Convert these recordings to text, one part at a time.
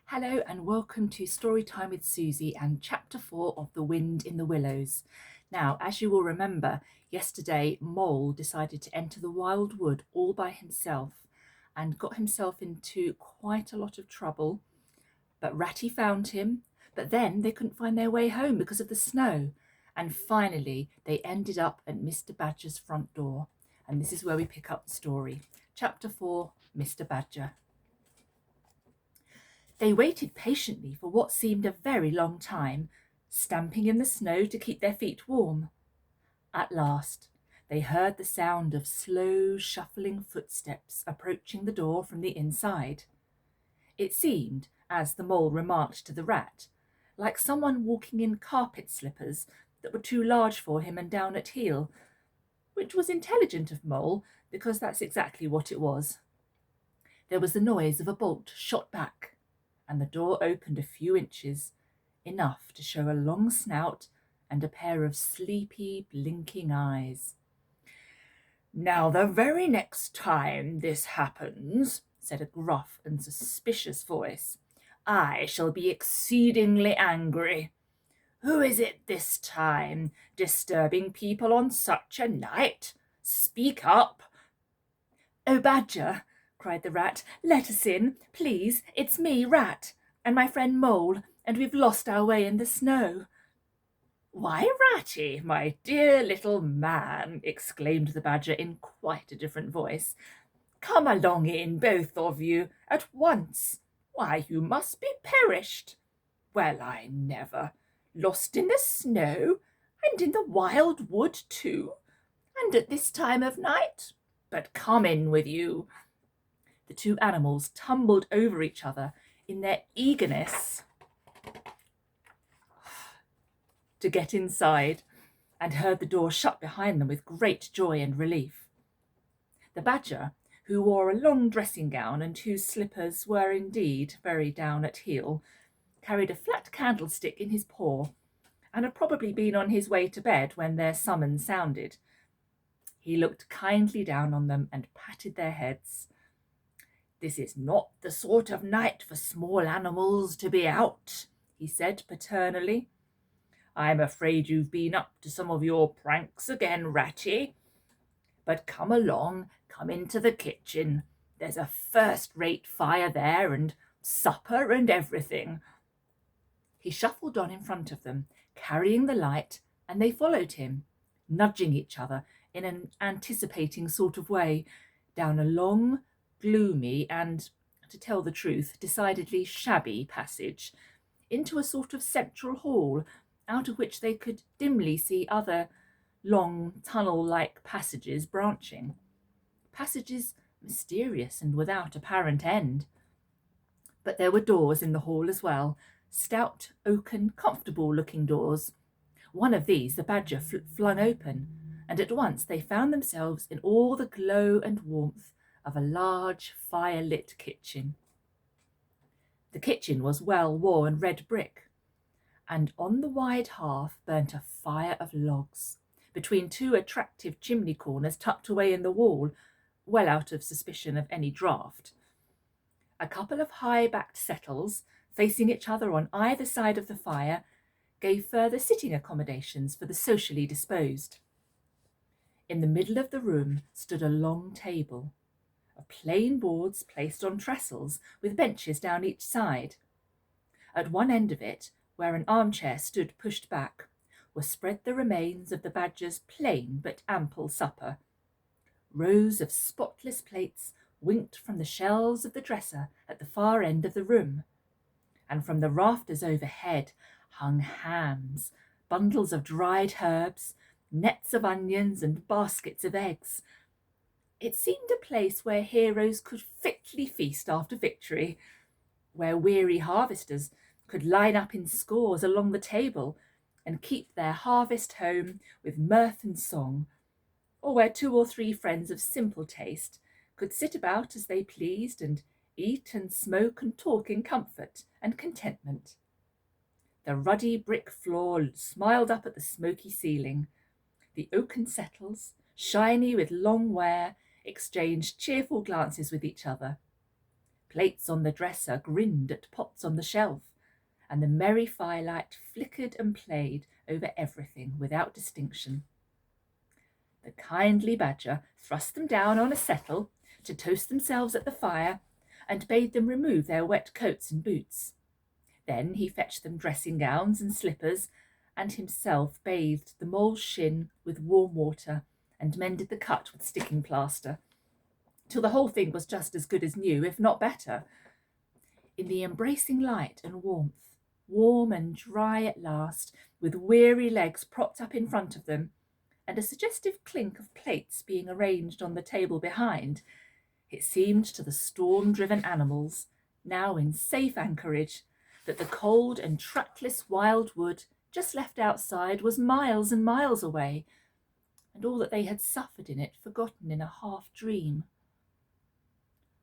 Hello and welcome to Storytime with Susie and Chapter 4 of The Wind in the Willows. Now, as you will remember, yesterday Mole decided to enter the wild wood all by himself and got himself into quite a lot of trouble. But Ratty found him, but then they couldn't find their way home because of the snow. And finally, they ended up at Mr. Badger's front door. And this is where we pick up the story. Chapter 4, Mr. Badger. They waited patiently for what seemed a very long time, stamping in the snow to keep their feet warm. At last, they heard the sound of slow, shuffling footsteps approaching the door from the inside. It seemed, as the Mole remarked to the Rat, like someone walking in carpet slippers that were too large for him and down at heel, which was intelligent of Mole, because that's exactly what it was. There was the noise of a bolt shot back, and the door opened a few inches, enough to show a long snout and a pair of sleepy, blinking eyes. "Now, the very next time this happens," said a gruff and suspicious voice, "I shall be exceedingly angry. Who is it this time, disturbing people on such a night? Speak up." "Oh, Badger," cried the Rat, "let us in, please. It's me, Rat, and my friend Mole, and we've lost our way in the snow." "Why, Ratty, my dear little man," exclaimed the Badger in quite a different voice, "come along in, both of you, at once. Why, you must be perished. Well, I never! Lost in the snow, and in the wild wood too, and at this time of night? But come in with you." The two animals tumbled over each other in their eagerness to get inside, and heard the door shut behind them with great joy and relief. The Badger, who wore a long dressing gown and whose slippers were indeed very down at heel, carried a flat candlestick in his paw, and had probably been on his way to bed when their summons sounded. He looked kindly down on them and patted their heads. "This is not the sort of night for small animals to be out," he said paternally. "I'm afraid you've been up to some of your pranks again, Ratty. But come along, come into the kitchen. There's a first-rate fire there, and supper and everything." He shuffled on in front of them, carrying the light, and they followed him, nudging each other in an anticipating sort of way, down a long, gloomy and, to tell the truth, decidedly shabby passage, into a sort of central hall, out of which they could dimly see other long tunnel-like passages branching. Passages mysterious and without apparent end. But there were doors in the hall as well, stout, oaken, comfortable-looking doors. One of these the Badger flung open, and at once they found themselves in all the glow and warmth of a large fire-lit kitchen. The kitchen was well-worn red brick, and on the wide hearth burnt a fire of logs, between two attractive chimney corners tucked away in the wall, well out of suspicion of any draught. A couple of high-backed settles, facing each other on either side of the fire, gave further sitting accommodations for the socially disposed. In the middle of the room stood a long table, of plain boards placed on trestles, with benches down each side. At one end of it, where an armchair stood pushed back, were spread the remains of the Badger's plain but ample supper. Rows of spotless plates winked from the shelves of the dresser at the far end of the room, and from the rafters overhead hung hams, bundles of dried herbs, nets of onions, and baskets of eggs. It seemed a place where heroes could fitly feast after victory, where weary harvesters could line up in scores along the table and keep their harvest home with mirth and song, or where 2 or 3 friends of simple taste could sit about as they pleased and eat and smoke and talk in comfort and contentment. The ruddy brick floor smiled up at the smoky ceiling. The oaken settles, shiny with long wear, exchanged cheerful glances with each other. Plates on the dresser grinned at pots on the shelf, and the merry firelight flickered and played over everything without distinction. The kindly badger thrust them down on a settle to toast themselves at the fire, and bade them remove their wet coats and boots. Then he fetched them dressing gowns and slippers, and himself bathed the mole's shin with warm water and mended the cut with sticking plaster, till the whole thing was just as good as new, if not better. In the embracing light and warmth, warm and dry at last, with weary legs propped up in front of them, and a suggestive clink of plates being arranged on the table behind, it seemed to the storm-driven animals, now in safe anchorage, that the cold and trackless wild wood just left outside was miles and miles away, and all that they had suffered in it forgotten in a half-dream.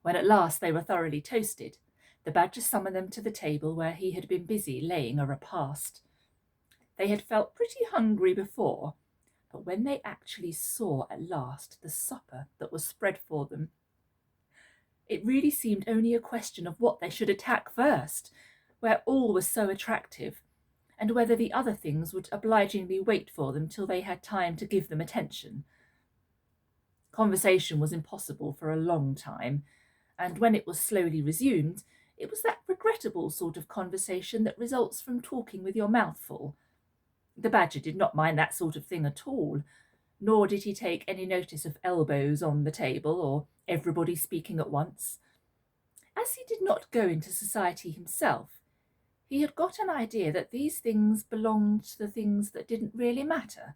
When at last they were thoroughly toasted, the badger summoned them to the table where he had been busy laying a repast. They had felt pretty hungry before, but when they actually saw at last the supper that was spread for them, it really seemed only a question of what they should attack first, where all was so attractive, and whether the other things would obligingly wait for them till they had time to give them attention. Conversation was impossible for a long time, and when it was slowly resumed, it was that regrettable sort of conversation that results from talking with your mouth full. The badger did not mind that sort of thing at all, nor did he take any notice of elbows on the table or everybody speaking at once. As he did not go into society himself, he had got an idea that these things belonged to the things that didn't really matter.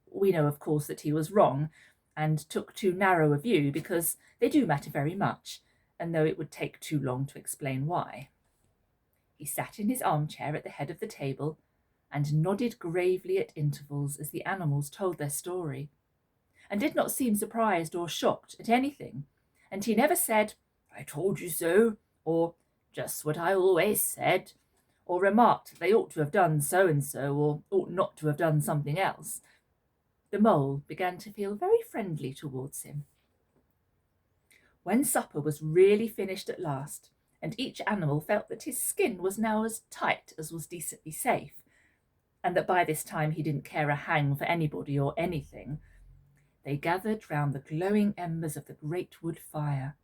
We know, of course, that he was wrong, and took too narrow a view, because they do matter very much, and though it would take too long to explain why. He sat in his armchair at the head of the table, and nodded gravely at intervals as the animals told their story, and did not seem surprised or shocked at anything, and he never said, "I told you so," or "just what I always said," or remarked they ought to have done so-and-so, or ought not to have done something else. The mole began to feel very friendly towards him. When supper was really finished at last, and each animal felt that his skin was now as tight as was decently safe, and that by this time he didn't care a hang for anybody or anything, they gathered round the glowing embers of the great wood fire,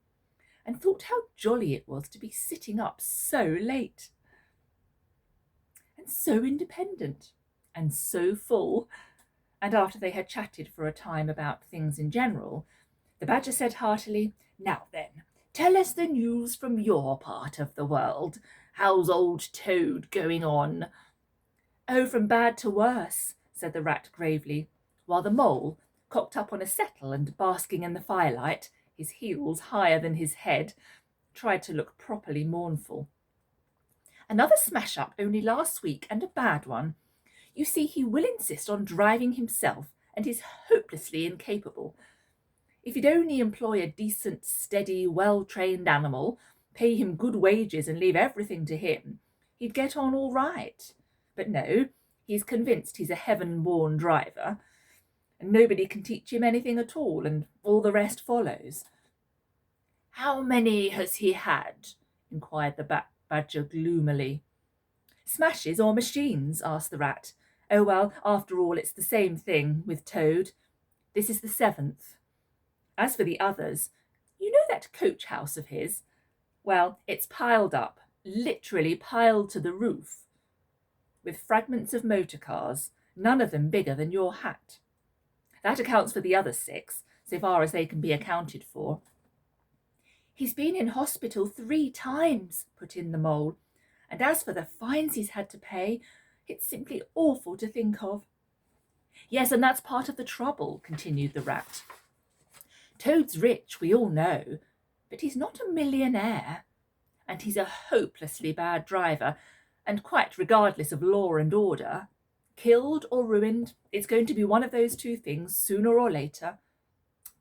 and thought how jolly it was to be sitting up so late, and so independent, and so full. And after they had chatted for a time about things in general, the badger said heartily, "Now then, tell us the news from your part of the world. How's old Toad going on?" "Oh, from bad to worse," said the rat gravely, while the mole, cocked up on a settle and basking in the firelight, his heels higher than his head, tried to look properly mournful. "Another smash-up only last week, and a bad one. You see, he will insist on driving himself, and is hopelessly incapable. If he'd only employ a decent, steady, well-trained animal, pay him good wages and leave everything to him, he'd get on all right. But no, he's convinced he's a heaven-born driver, and nobody can teach him anything at all, and all the rest follows." "How many has he had?" inquired the badger gloomily. "Smashes or machines?" asked the rat. "Oh, well, after all, it's the same thing with Toad. This is the 7th. As for the others, you know that coach house of his? Well, it's piled up, literally piled to the roof, with fragments of motor cars, none of them bigger than your hat. That accounts for the other 6, so far as they can be accounted for." "He's been in hospital 3 times, put in the mole, "and as for the fines he's had to pay, it's simply awful to think of." "Yes, and that's part of the trouble," continued the rat. "Toad's rich, we all know, but he's not a millionaire, and he's a hopelessly bad driver, and quite regardless of law and order. Killed or ruined, it's going to be one of those 2 things sooner or later.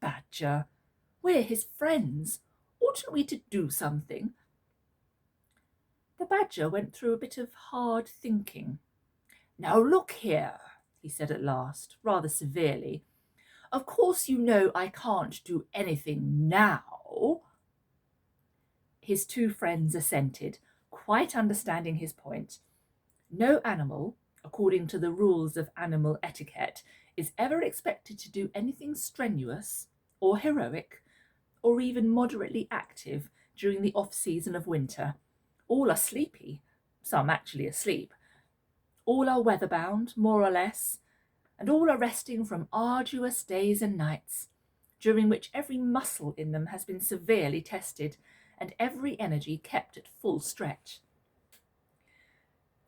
Badger, we're his friends. Oughtn't we to do something?" The badger went through a bit of hard thinking. "Now look here," he said at last, rather severely. "Of course you know I can't do anything now." His two friends assented, quite understanding his point. No animal, according to the rules of animal etiquette, is ever expected to do anything strenuous or heroic or even moderately active during the off-season of winter. All are sleepy, some actually asleep. All are weather-bound, more or less, and all are resting from arduous days and nights, during which every muscle in them has been severely tested and every energy kept at full stretch.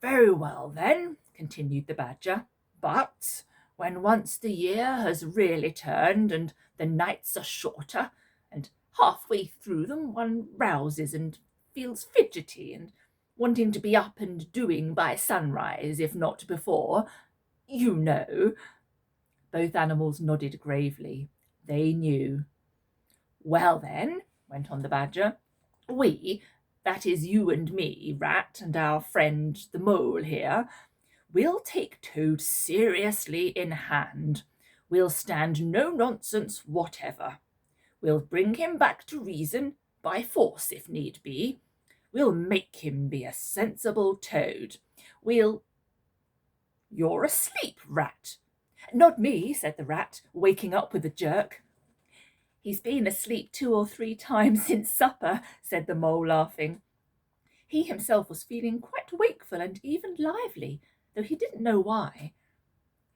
Very well then, continued the Badger, but when once the year has really turned and the nights are shorter, and halfway through them one rouses and feels fidgety and wanting to be up and doing by sunrise, if not before, you know. Both animals nodded gravely. They knew. Well then, went on the Badger, we, that is you and me, Rat, and our friend the Mole here, will take Toad seriously in hand. We'll stand no nonsense whatever. We'll bring him back to reason, by force if need be. We'll make him be a sensible Toad. We'll... You're asleep, Rat. Not me, said the Rat, waking up with a jerk. He's been asleep 2 or 3 times since supper, said the Mole, laughing. He himself was feeling quite wakeful and even lively, though he didn't know why.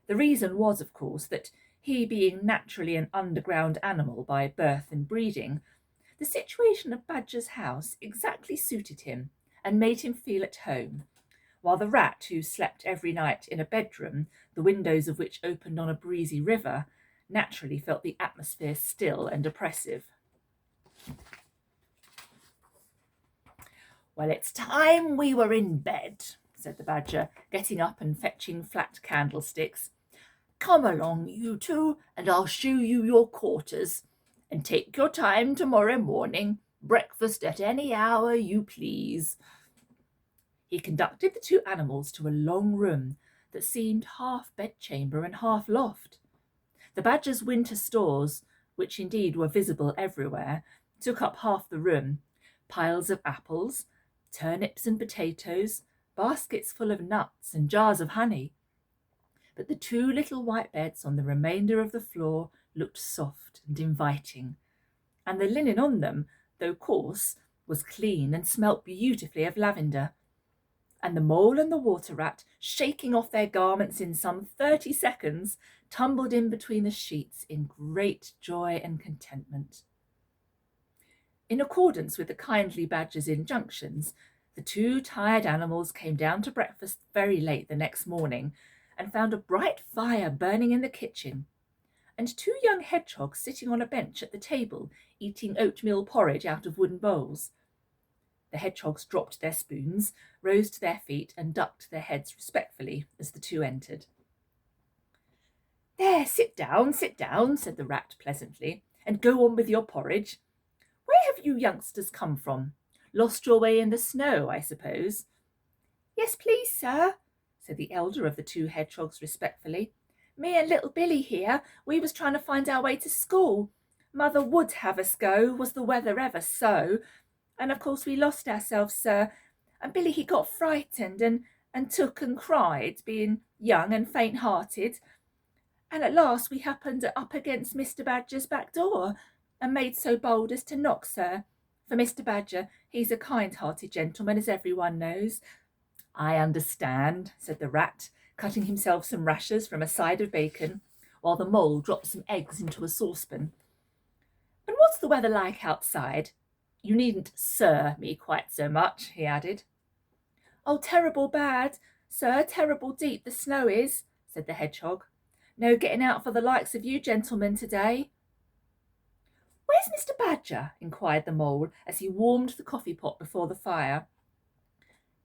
The reason was, of course, that he being naturally an underground animal by birth and breeding, the situation of Badger's house exactly suited him and made him feel at home, while the Rat, who slept every night in a bedroom, the windows of which opened on a breezy river, naturally felt the atmosphere still and oppressive. Well, it's time we were in bed, said the Badger, getting up and fetching flat candlesticks. Come along, you two, and I'll show you your quarters, and take your time tomorrow morning. Breakfast at any hour you please. He conducted the 2 animals to a long room that seemed half bedchamber and half loft. The Badger's winter stores, which indeed were visible everywhere, took up half the room. Piles of apples, turnips and potatoes, baskets full of nuts and jars of honey. But the 2 little white beds on the remainder of the floor looked soft and inviting, and the linen on them, though coarse, was clean and smelt beautifully of lavender. And the Mole and the Water Rat, shaking off their garments in some 30 seconds, tumbled in between the sheets in great joy and contentment. In accordance with the kindly Badger's injunctions, the 2 tired animals came down to breakfast very late the next morning and found a bright fire burning in the kitchen, and 2 young hedgehogs sitting on a bench at the table eating oatmeal porridge out of wooden bowls. The hedgehogs dropped their spoons, rose to their feet and ducked their heads respectfully as the 2 entered. There, sit down, said the Rat pleasantly, and go on with your porridge. Where have you youngsters come from? Lost your way in the snow, I suppose? Yes, please, sir, said the elder of the 2 hedgehogs respectfully. Me and little Billy here, we was trying to find our way to school. Mother would have us go, was the weather ever so, and of course we lost ourselves, sir, and Billy he got frightened and took and cried, being young and faint-hearted, and at last we happened up against Mr. Badger's back door, and made so bold as to knock, sir, for Mr. Badger, he's a kind-hearted gentleman, as everyone knows. I understand, said the Rat, cutting himself some rashers from a side of bacon, while the Mole dropped some eggs into a saucepan. And what's the weather like outside? You needn't sir me quite so much, he added. Oh, terrible bad, sir, terrible deep the snow is, said the hedgehog. No getting out for the likes of you gentlemen today. Where's Mr. Badger? Inquired the Mole as he warmed the coffee pot before the fire.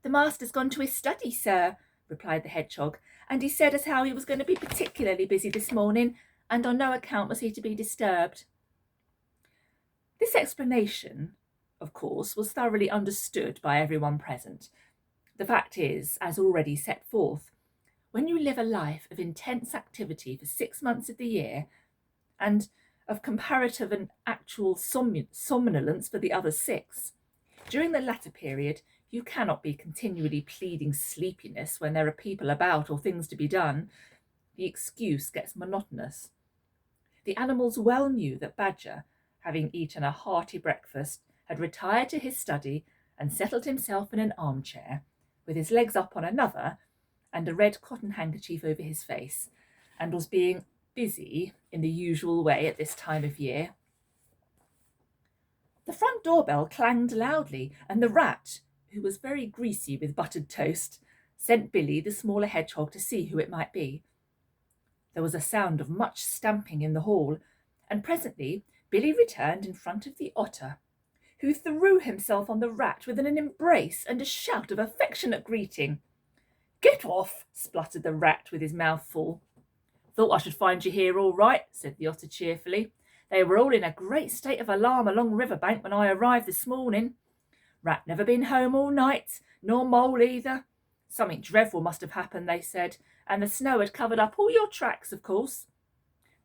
The master's gone to his study, sir, replied the hedgehog, and he said as how he was going to be particularly busy this morning, and on no account was he to be disturbed. This explanation, of course, was thoroughly understood by everyone present. The fact is, as already set forth, when you live a life of intense activity for 6 months of the year, and of comparative and actual somnolence for the other 6, During the latter period, you cannot be continually pleading sleepiness when there are people about or things to be done. The excuse gets monotonous. The animals well knew that Badger, having eaten a hearty breakfast, had retired to his study and settled himself in an armchair, with his legs up on another and a red cotton handkerchief over his face, and was being busy in the usual way at this time of year. The front doorbell clanged loudly, and the rat, who was very greasy with buttered toast, sent Billy, the smaller hedgehog, to see who it might be. There was a sound of much stamping in the hall, and presently Billy returned in front of the otter, who threw himself on the rat with an embrace and a shout of affectionate greeting. "Get off!" spluttered the rat with his mouth full. "Thought I should find you here all right," said the otter cheerfully. "They were all in a great state of alarm along River Bank when I arrived this morning. Rat never been home all night, nor Mole either. Something dreadful must have happened, they said, and the snow had covered up all your tracks, of course.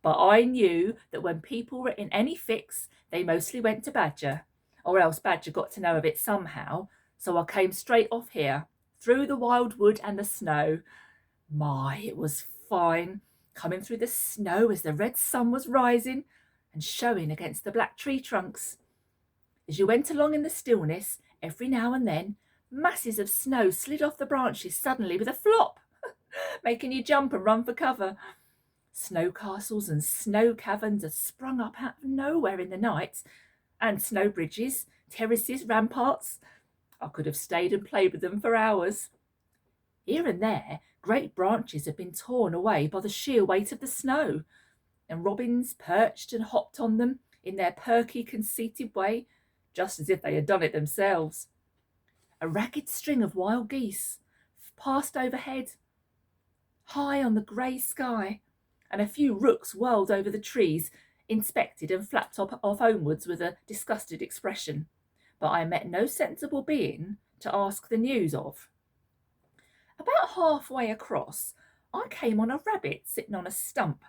But I knew that when people were in any fix, they mostly went to Badger, or else Badger got to know of it somehow, so I came straight off here, through the wild wood and the snow. My, it was fine, coming through the snow as the red sun was rising and showing against the black tree trunks. As you went along in the stillness, every now and then, masses of snow slid off the branches suddenly with a flop, making you jump and run for cover. Snow castles and snow caverns had sprung up out of nowhere in the night, and snow bridges, terraces, ramparts. I could have stayed and played with them for hours. Here and there, great branches had been torn away by the sheer weight of the snow, and robins perched and hopped on them in their perky, conceited way, just as if they had done it themselves. A ragged string of wild geese passed overhead, high on the grey sky, and a few rooks whirled over the trees, inspected and flapped off homewards with a disgusted expression, but I met no sensible being to ask the news of. About halfway across, I came on a rabbit sitting on a stump,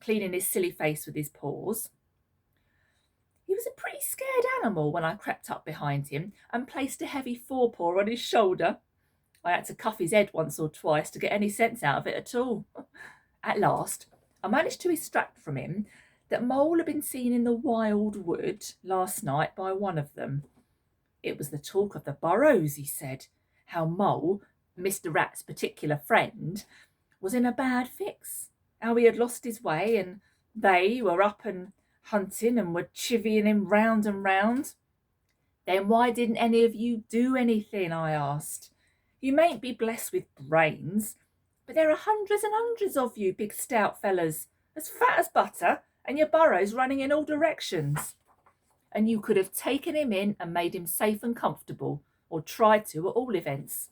cleaning his silly face with his paws. He was a pretty scared animal when I crept up behind him and placed a heavy forepaw on his shoulder. I had to cuff his head once or twice to get any sense out of it at all. At last, I managed to extract from him that Mole had been seen in the wild wood last night by one of them. It was the talk of the burrows, he said, how Mole, Mr. Rat's particular friend, was in a bad fix, how he had lost his way, and they were up and hunting and were chivying him round and round. "Then why didn't any of you do anything?" I asked. "You mayn't be blessed with brains, but there are hundreds and hundreds of you big stout fellas, as fat as butter, and your burrows running in all directions. And you could have taken him in and made him safe and comfortable, or tried to at all events."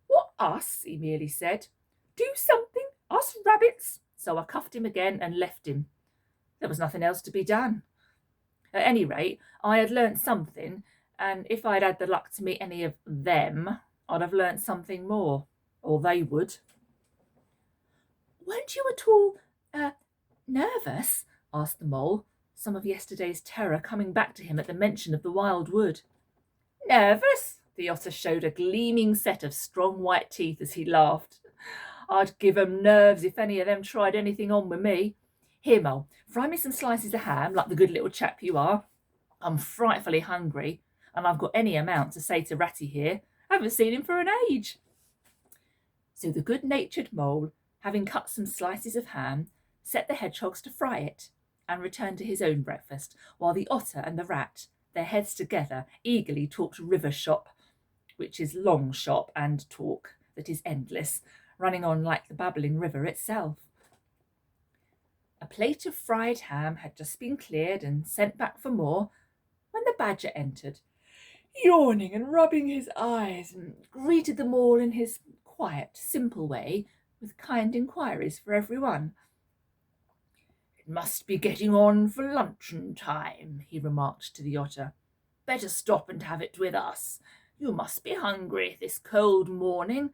"What, us?" he merely said. "Do something? Us rabbits?" So I cuffed him again and left him. There was nothing else to be done. At any rate, I had learnt something, and if I'd had the luck to meet any of them, I'd have learnt something more, or they would. "Weren't you at all, nervous?" asked the Mole, some of yesterday's terror coming back to him at the mention of the wild wood. "Nervous?" The otter showed a gleaming set of strong white teeth as he laughed. "I'd give 'em nerves if any of them tried anything on with me. Here, Mole, fry me some slices of ham, like the good little chap you are. I'm frightfully hungry, and I've got any amount to say to Ratty here. I haven't seen him for an age." So the good-natured Mole, having cut some slices of ham, set the hedgehogs to fry it, and returned to his own breakfast, while the otter and the rat, their heads together, eagerly talked river shop, which is long shop and talk that is endless, running on like the babbling river itself. A plate of fried ham had just been cleared and sent back for more, when the Badger entered, yawning and rubbing his eyes, and greeted them all in his quiet, simple way, with kind inquiries for every one. "It must be getting on for luncheon time," he remarked to the otter. "Better stop and have it with us. You must be hungry this cold morning."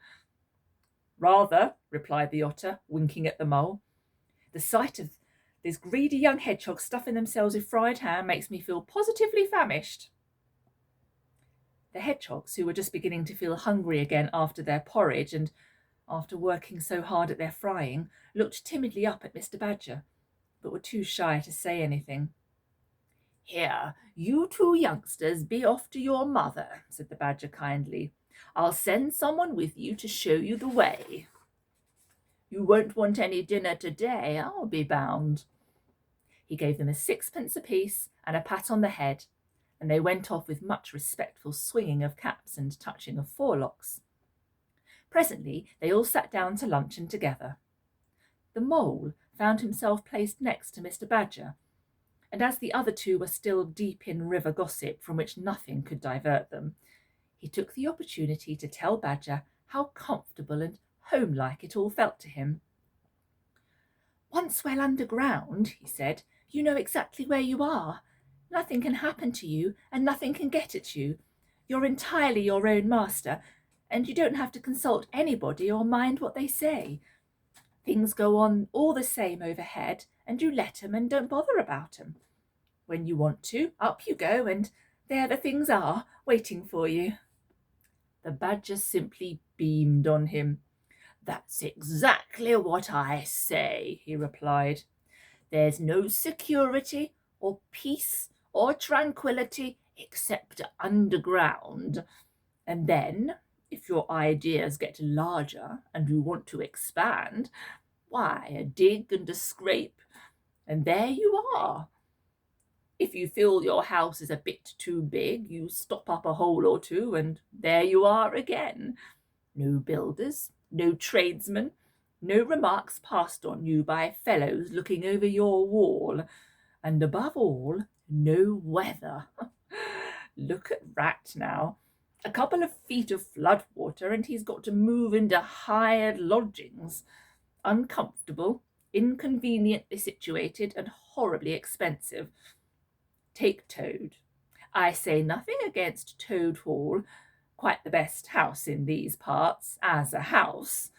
"Rather," replied the otter, winking at the Mole. "The sight of these greedy young hedgehogs stuffing themselves with fried ham makes me feel positively famished." The hedgehogs, who were just beginning to feel hungry again after their porridge and after working so hard at their frying, looked timidly up at Mr. Badger, but were too shy to say anything. "Here, you two youngsters be off to your mother," said the Badger kindly. "I'll send someone with you to show you the way. You won't want any dinner today, I'll be bound." He gave them a sixpence apiece and a pat on the head, and they went off with much respectful swinging of caps and touching of forelocks. Presently they all sat down to luncheon together. The Mole found himself placed next to Mr. Badger, and as the other two were still deep in river gossip from which nothing could divert them, he took the opportunity to tell Badger how comfortable and homelike it all felt to him. "Once well underground," he said, "you know exactly where you are. Nothing can happen to you and nothing can get at you. You're entirely your own master, and you don't have to consult anybody or mind what they say. Things go on all the same overhead, and you let 'em and don't bother about 'em. When you want to, up you go, and there the things are, waiting for you." The Badger simply beamed on him. "That's exactly what I say," he replied. "There's no security or peace or tranquillity except underground. And then, if your ideas get larger and you want to expand, why, a dig and a scrape, and there you are. If you feel your house is a bit too big, you stop up a hole or two, and there you are again. No builders, no tradesmen, no remarks passed on you by fellows looking over your wall, and above all, no weather. Look at Rat now. A couple of feet of flood water, and he's got to move into hired lodgings. Uncomfortable, inconveniently situated, and horribly expensive. Take Toad. I say nothing against Toad Hall, quite the best house in these parts, as a house.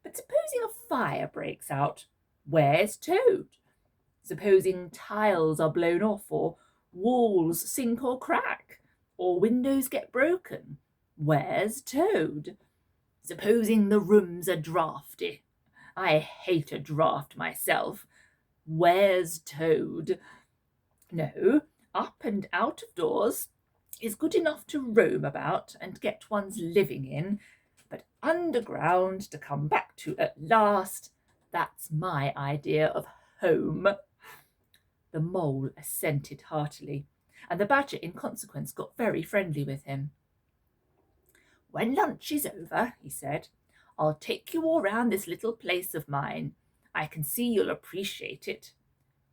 But supposing a fire breaks out, where's Toad? Supposing tiles are blown off, or walls sink or crack, or windows get broken, where's Toad? Supposing the rooms are draughty. I hate a draught myself. Where's Toad? No, up and out of doors is good enough to roam about and get one's living in, but underground to come back to at last, that's my idea of home." The Mole assented heartily, and the Badger in consequence got very friendly with him. "When lunch is over," he said, "I'll take you all round this little place of mine. I can see you'll appreciate it.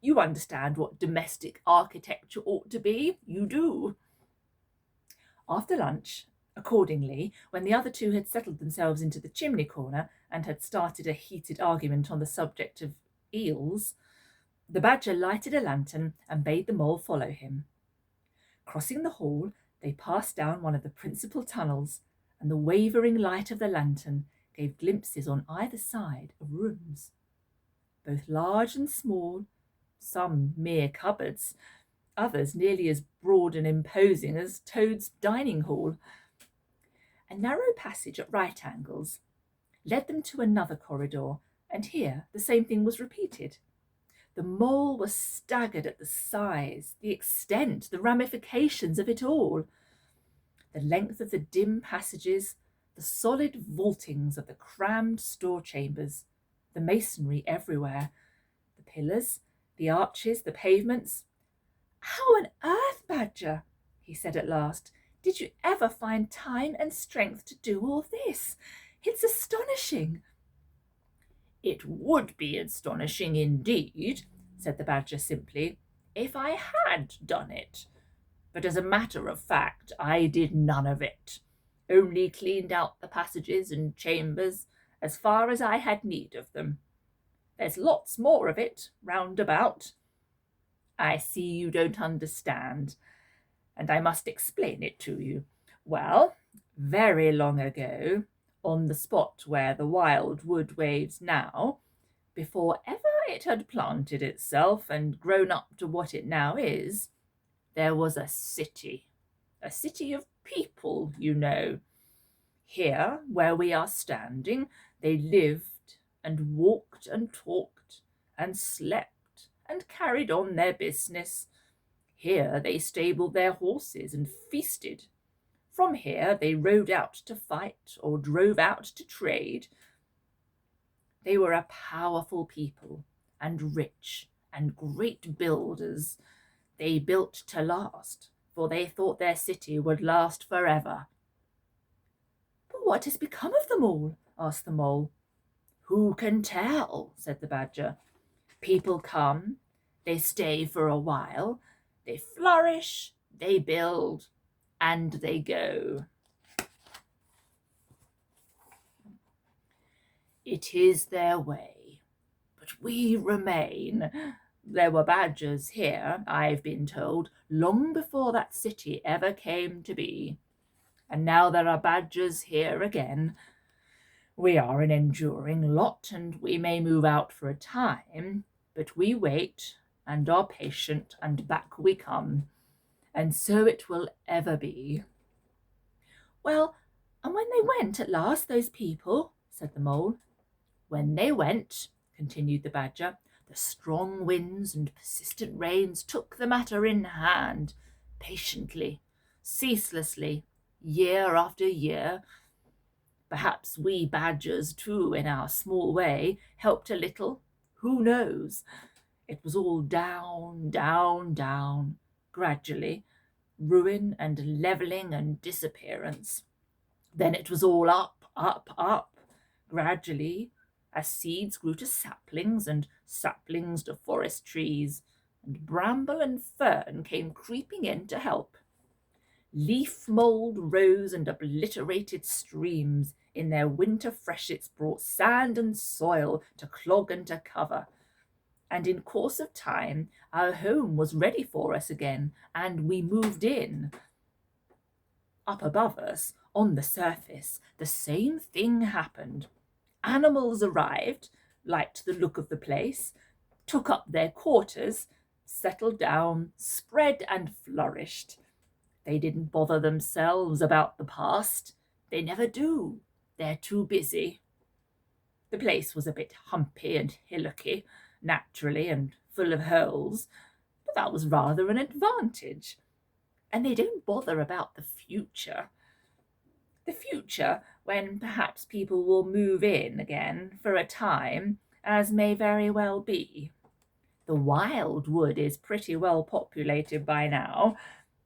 You understand what domestic architecture ought to be, you do." After lunch, accordingly, when the other two had settled themselves into the chimney corner and had started a heated argument on the subject of eels, the Badger lighted a lantern and bade the Mole follow him. Crossing the hall, they passed down one of the principal tunnels, and the wavering light of the lantern gave glimpses on either side of rooms, both large and small, some mere cupboards, others nearly as broad and imposing as Toad's dining hall. A narrow passage at right angles led them to another corridor, and here the same thing was repeated. The Mole was staggered at the size, the extent, the ramifications of it all. The length of the dim passages, the solid vaultings of the crammed store chambers, the masonry everywhere, the pillars, the arches, the pavements. "How on earth, Badger," he said at last, "did you ever find time and strength to do all this? It's astonishing." "It would be astonishing indeed," said the Badger simply, "if I had done it. But as a matter of fact, I did none of it, only cleaned out the passages and chambers as far as I had need of them. There's lots more of it round about. I see you don't understand, and I must explain it to you. Well, very long ago, on the spot where the wild wood waves now, before ever it had planted itself and grown up to what it now is, there was a city of people, you know. Here, where we are standing, they lived and walked and talked and slept and carried on their business. Here they stabled their horses and feasted. From here they rode out to fight or drove out to trade. They were a powerful people and rich and great builders. They built to last, for they thought their city would last forever. But what has become of them all? Asked the Mole. Who can tell? Said the Badger. People come, they stay for a while, they flourish, they build, and they go. It is their way, but we remain. There were badgers here, I've been told, long before that city ever came to be. And now there are badgers here again. We are an enduring lot, and we may move out for a time, but we wait and are patient, and back we come, and so it will ever be. Well, and when they went at last, those people, said the Mole. When they went, continued the Badger, the strong winds and persistent rains took the matter in hand, patiently, ceaselessly, year after year. Perhaps we badgers, too, in our small way, helped a little. Who knows? It was all down, down, down, gradually, ruin and levelling and disappearance. Then it was all up, up, up, gradually, as seeds grew to saplings, and saplings to forest trees, and bramble and fern came creeping in to help. Leaf mould rose and obliterated streams. In their winter freshets brought sand and soil to clog and to cover. And in course of time our home was ready for us again, and we moved in. Up above us, on the surface, the same thing happened. Animals arrived, liked the look of the place, took up their quarters, settled down, spread and flourished. They didn't bother themselves about the past. They never do. They're too busy. The place was a bit humpy and hillocky, naturally, and full of holes, but that was rather an advantage. And they don't bother about the future. The future, when perhaps people will move in again for a time, as may very well be. The wild wood is pretty well populated by now,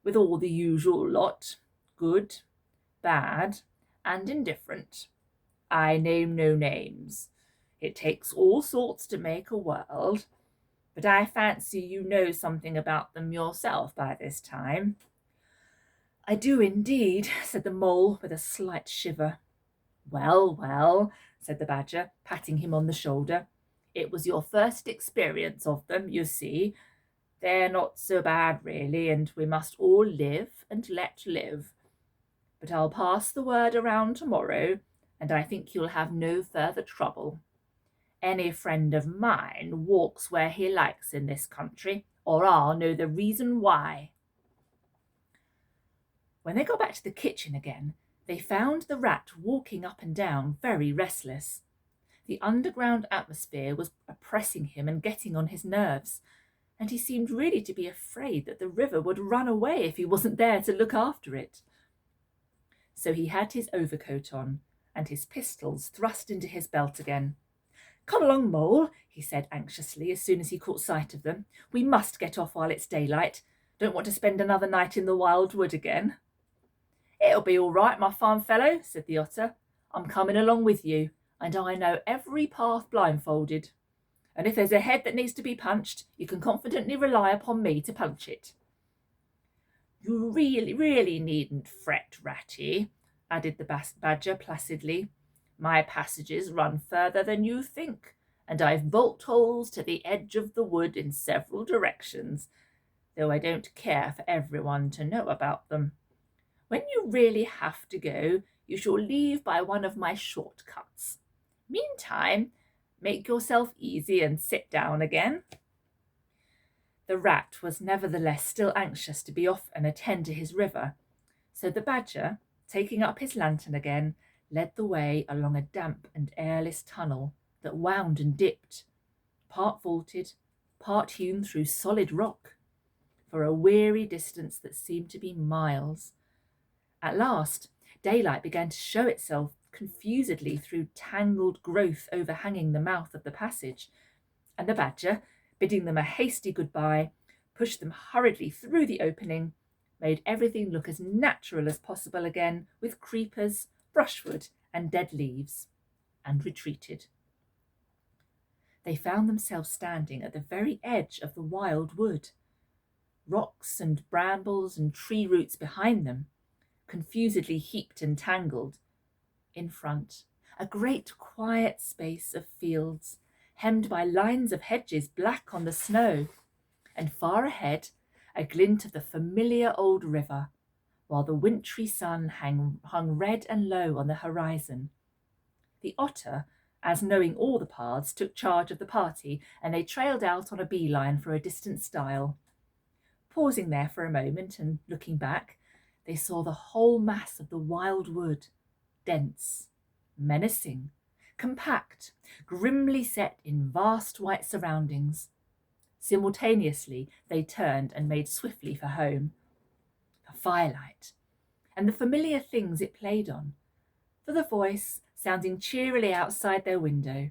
with all the usual lot, good, bad, and indifferent. I name no names. It takes all sorts to make a world, but I fancy you know something about them yourself by this time. I do indeed, said the Mole with a slight shiver. Well, well, said the Badger, patting him on the shoulder. It was your first experience of them, you see. They're not so bad, really, and we must all live and let live. But I'll pass the word around tomorrow, and I think you'll have no further trouble. Any friend of mine walks where he likes in this country, or I'll know the reason why. When they got back to the kitchen again, they found the rat walking up and down, very restless. The underground atmosphere was oppressing him and getting on his nerves, and he seemed really to be afraid that the river would run away if he wasn't there to look after it. So he had his overcoat on, and his pistols thrust into his belt again. Come along, Mole, he said anxiously as soon as he caught sight of them. We must get off while it's daylight. Don't want to spend another night in the wild wood again. It'll be all right, my fine fellow, said the Otter. I'm coming along with you, and I know every path blindfolded. And if there's a head that needs to be punched, you can confidently rely upon me to punch it. You really needn't fret, Ratty, added the Badger placidly. My passages run further than you think, and I've bolt holes to the edge of the wood in several directions, though I don't care for everyone to know about them. When you really have to go, you shall leave by one of my shortcuts. Meantime, make yourself easy and sit down again. The rat was nevertheless still anxious to be off and attend to his river, So the Badger, taking up his lantern again, led the way along a damp and airless tunnel that wound and dipped, part vaulted, part hewn through solid rock, for a weary distance that seemed to be miles. At last, daylight began to show itself confusedly through tangled growth overhanging the mouth of the passage, and the Badger, bidding them a hasty goodbye, pushed them hurriedly through the opening, made everything look as natural as possible again with creepers, brushwood, and dead leaves, and retreated. They found themselves standing at the very edge of the wild wood. Rocks and brambles and tree roots behind them, confusedly heaped and tangled. In front, a great quiet space of fields, hemmed by lines of hedges black on the snow, and far ahead, a glint of the familiar old river, while the wintry sun hung red and low on the horizon. The otter, as knowing all the paths, took charge of the party, and they trailed out on a beeline for a distant stile. Pausing there for a moment and looking back, they saw the whole mass of the wild wood, dense, menacing, compact, grimly set in vast white surroundings. Simultaneously, they turned and made swiftly for home, for firelight, and the familiar things it played on, for the voice sounding cheerily outside their window,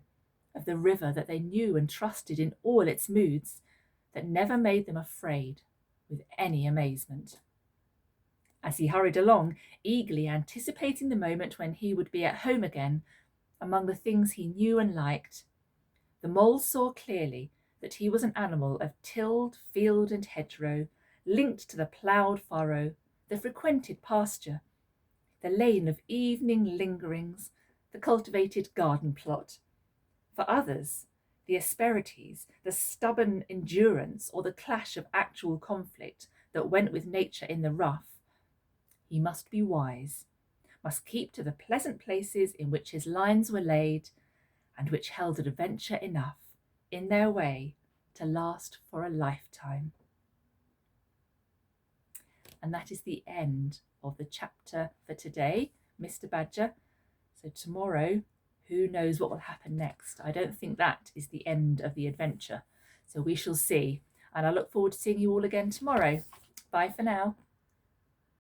of the river that they knew and trusted in all its moods, that never made them afraid with any amazement. As he hurried along, eagerly anticipating the moment when he would be at home again, among the things he knew and liked, the mole saw clearly that he was an animal of tilled field and hedgerow, linked to the ploughed furrow, the frequented pasture, the lane of evening lingerings, the cultivated garden plot. For others, the asperities, the stubborn endurance, or the clash of actual conflict that went with nature in the rough. He must be wise, must keep to the pleasant places in which his lines were laid, and which held adventure enough in their way to last for a lifetime. And that is the end of the chapter for today, Mr. Badger. So tomorrow, who knows what will happen next? I don't think that is the end of the adventure. So we shall see. And I look forward to seeing you all again tomorrow. Bye for now.